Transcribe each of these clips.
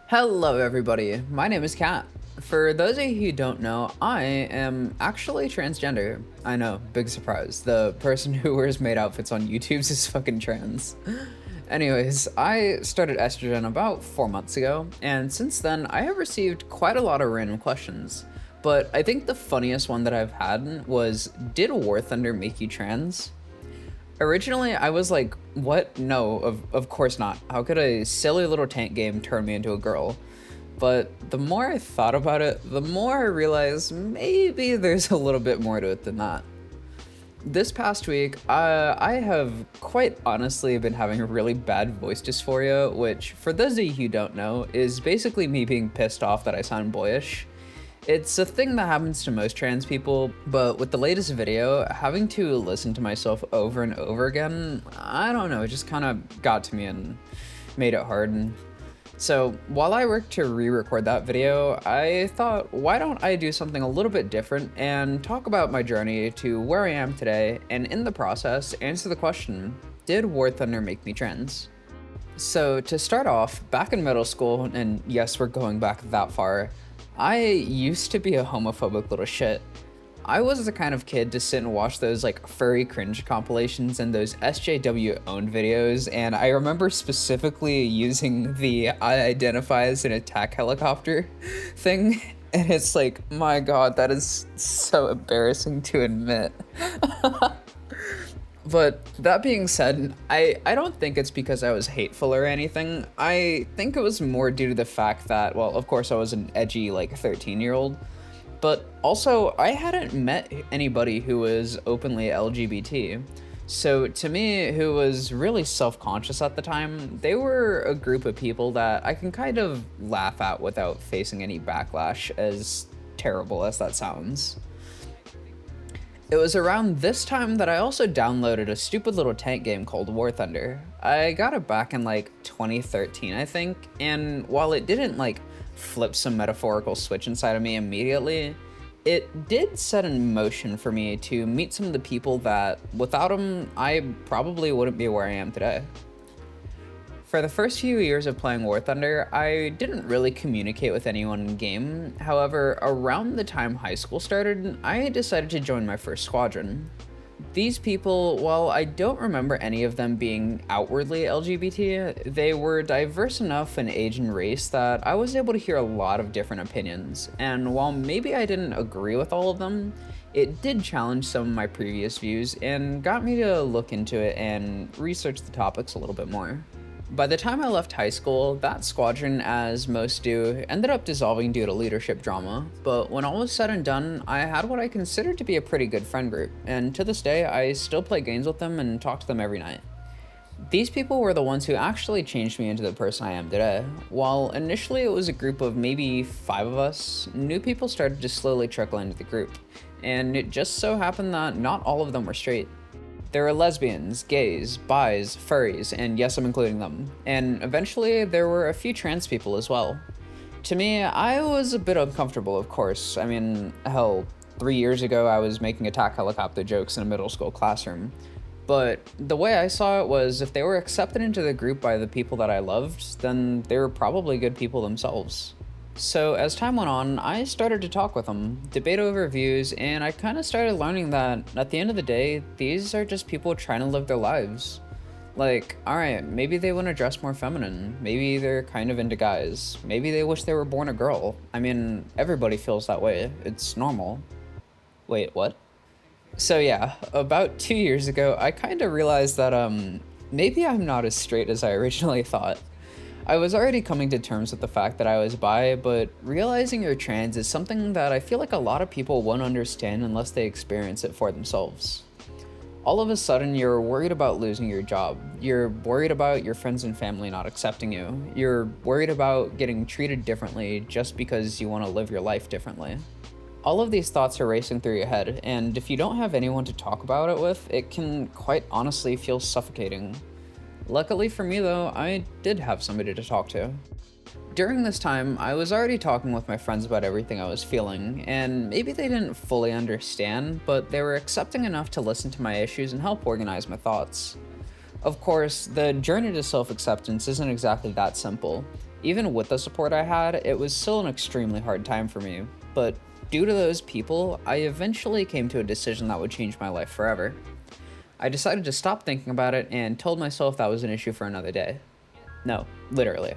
Hello everybody, my name is Kat. For those of you who don't know, I am actually transgender. I know, big surprise. The person who wears maid outfits on YouTube's is fucking trans. Anyways, I started estrogen about 4 months ago, and since then I have received quite a lot of random questions. But I think the funniest one that I've had was, did WarThunder make you trans? Originally, I was like, what? No, of course not. How could a silly little tank game turn me into a girl? But the more I thought about it, the more I realized maybe there's a little bit more to it than that. This past week, I have quite honestly been having a really bad voice dysphoria, which, for those of you who don't know, is basically me being pissed off that I sound boyish. It's a thing that happens to most trans people, but with the latest video, having to listen to myself over and over again, I don't know, it just kind of got to me and made it hard. So while I worked to re-record that video, I thought, why don't I do something a little bit different and talk about my journey to where I am today, and in the process, answer the question, did WarThunder make me trans? So to start off, back in middle school, and yes, we're going back that far, I used to be a homophobic little shit. I was the kind of kid to sit and watch those like furry cringe compilations and those SJW owned videos, and I remember specifically using the I identify as an attack helicopter thing, and it's like, my god, that is so embarrassing to admit. But that being said, I don't think it's because I was hateful or anything. I think it was more due to the fact that, well, of course I was an edgy, like, 13-year-old, but also I hadn't met anybody who was openly LGBT. So to me, who was really self-conscious at the time, they were a group of people that I can kind of laugh at without facing any backlash, as terrible as that sounds. It was around this time that I also downloaded a stupid little tank game called WarThunder. I got it back in like 2013, I think, and while it didn't like flip some metaphorical switch inside of me immediately, it did set in motion for me to meet some of the people that, without them, I probably wouldn't be where I am today. For the first few years of playing WarThunder, I didn't really communicate with anyone in game. However, around the time high school started, I decided to join my first squadron. These people, while I don't remember any of them being outwardly LGBT, they were diverse enough in age and race that I was able to hear a lot of different opinions, and while maybe I didn't agree with all of them, it did challenge some of my previous views and got me to look into it and research the topics a little bit more. By the time I left high school, that squadron, as most do, ended up dissolving due to leadership drama, but when all was said and done, I had what I considered to be a pretty good friend group, and to this day, I still play games with them and talk to them every night. These people were the ones who actually changed me into the person I am today. While initially it was a group of maybe 5 of us, new people started to slowly trickle into the group, and it just so happened that not all of them were straight. There are lesbians, gays, bis, furries, and yes, I'm including them. And eventually, there were a few trans people as well. To me, I was a bit uncomfortable, of course. I mean, hell, 3 years ago I was making attack helicopter jokes in a middle school classroom. But the way I saw it was, if they were accepted into the group by the people that I loved, then they were probably good people themselves. So as time went on, I started to talk with them, debate over views, and I kind of started learning that, at the end of the day, these are just people trying to live their lives. Like, alright, maybe they want to dress more feminine, maybe they're kind of into guys, maybe they wish they were born a girl. I mean, everybody feels that way, it's normal. Wait, what? So yeah, about 2 years ago, I kind of realized that, maybe I'm not as straight as I originally thought. I was already coming to terms with the fact that I was bi, but realizing you're trans is something that I feel like a lot of people won't understand unless they experience it for themselves. All of a sudden, you're worried about losing your job. You're worried about your friends and family not accepting you. You're worried about getting treated differently just because you want to live your life differently. All of these thoughts are racing through your head, and if you don't have anyone to talk about it with, it can quite honestly feel suffocating. Luckily for me though, I did have somebody to talk to. During this time, I was already talking with my friends about everything I was feeling, and maybe they didn't fully understand, but they were accepting enough to listen to my issues and help organize my thoughts. Of course, the journey to self-acceptance isn't exactly that simple. Even with the support I had, it was still an extremely hard time for me, but due to those people, I eventually came to a decision that would change my life forever. I decided to stop thinking about it and told myself that was an issue for another day. No, literally.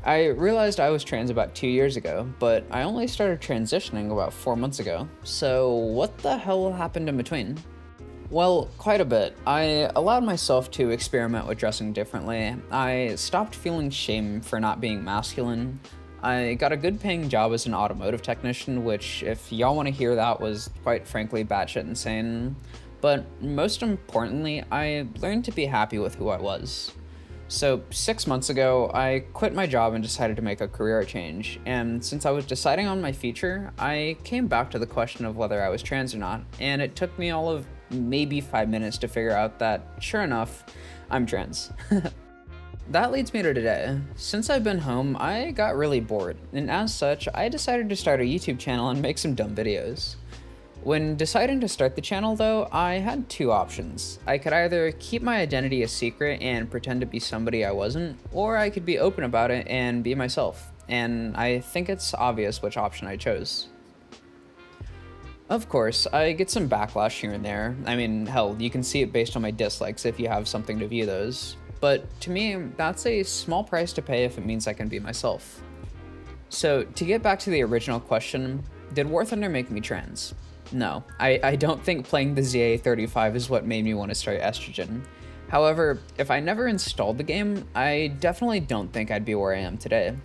I realized I was trans about 2 years ago, but I only started transitioning about 4 months ago, so what the hell happened in between? Well, quite a bit. I allowed myself to experiment with dressing differently. I stopped feeling shame for not being masculine. I got a good paying job as an automotive technician, which, if y'all want to hear that, was quite frankly batshit insane. But most importantly, I learned to be happy with who I was. So 6 months ago, I quit my job and decided to make a career change, and since I was deciding on my future, I came back to the question of whether I was trans or not, and it took me all of maybe 5 minutes to figure out that, sure enough, I'm trans. That leads me to today. Since I've been home, I got really bored, and as such, I decided to start a YouTube channel and make some dumb videos. When deciding to start the channel though, I had two options. I could either keep my identity a secret and pretend to be somebody I wasn't, or I could be open about it and be myself, and I think it's obvious which option I chose. Of course, I get some backlash here and there. I mean, hell, you can see it based on my dislikes if you have something to view those. But to me, that's a small price to pay if it means I can be myself. So, to get back to the original question, did WarThunder make me trans? No, I don't think playing the ZA35 is what made me want to start Estrogen. However, if I never installed the game, I definitely don't think I'd be where I am today.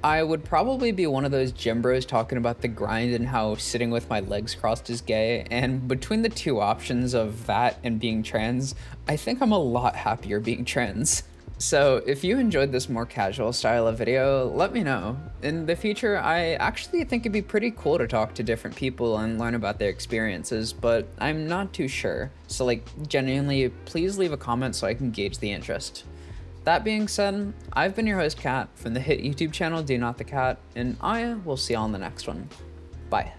I would probably be one of those gym bros talking about the grind and how sitting with my legs crossed is gay, and between the two options of that and being trans, I think I'm a lot happier being trans. So if you enjoyed this more casual style of video, let me know. In the future, I actually think it'd be pretty cool to talk to different people and learn about their experiences, but I'm not too sure. So genuinely, please leave a comment so I can gauge the interest. That being said, I've been your host Kat from the hit YouTube channel Do Not the Cat, and I will see you on the next one. Bye.